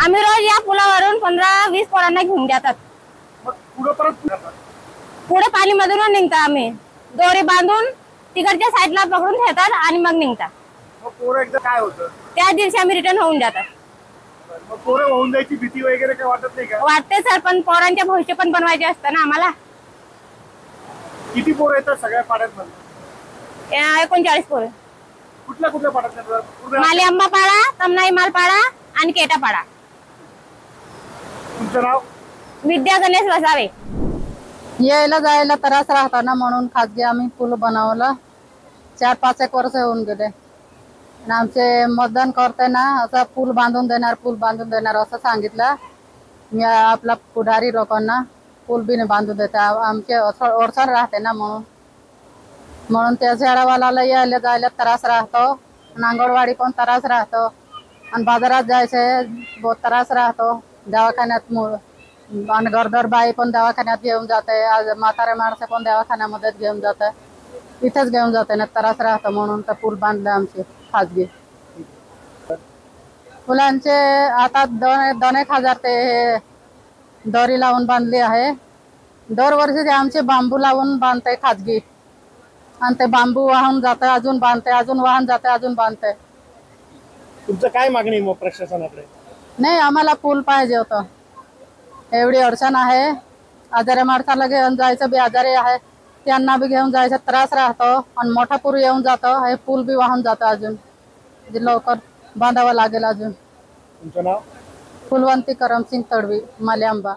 आम्ही रोज या पुलावरून 15-20 पोरांना घेऊन जातात। पुढे पाणी मधून निघता आम्ही दोरे बांधून तिकडच्या साईडला पकडून ठेवतात आणि मग निघतात। काय होतं त्या दिवशी आम्ही रिटर्न होऊन जातात। पोरं होऊन जायची भीती वगैरे काय वाटत नाही का? वाटते सर, पण पोरांचे भविष्य पण बनवायचे असतं ना आम्हाला। किती पोरं येतात सगळ्या पाड्यात? 39 पोरं। कुठल्या कुठल्या पाड्यात? मालेआंबा पाडा, तमनाई माल पाडा आणि केटा पाडा। तुमचं नाव? विद्या गणेश वसावे। यायला जायला त्रास राहता ना, म्हणून खाजगी आम्ही पूल बनवला। 4-5 वर्ष होऊन गेले। आमचे मतदान करते ना, असं पूल बांधून देणार असं सांगितलं। मी आपला पुढारी लोकांना पूल बी नाही बांधून देते, आमचे अडचण राहते ना, म्हणून त्या शाळावाल्याला यायला जायला त्रास राहतो, अंगणवाडी पण त्रास राहतो आणि बाजारात जायचे बहुत त्रास राहतो। दवाखान्यात आणि गरोदर बाई पण दवाखान्यात घेऊन जाते, आज म्हातारे माणसं पण दवाखान्यामध्ये घेऊन जाते, इथेच घेऊन जाते ना, त्रास राहतो म्हणून तर पूल बांधले आमचे खाजगी। फुलांचे आता 2,000 ते हे दोरी लावून बांधली आहे। दरवर्षी ते आमचे बांबू लावून बांधते खाजगी, आणि ते बांबू वाहून जाते, अजून बांधते, अजून वाहून जाते, अजून बांधते। तुमचं काय मागणी मग प्रशासनाकडे? नाही, आम्हाला पूल पाहिजे होतं, एवढी अडचण आहे। आजारी माणसाला घेऊन जायचं बी आजारी आहे, त्यांना बी घेऊन जायचा त्रास राहतो आणि मोठा पूर येऊन जातो, हे पूल बी वाहून जातं, अजून लवकर बांधावं लागेल अजून। तुमचं नाव? फुलवंती करमसिंग तडवी, मालेआंबा।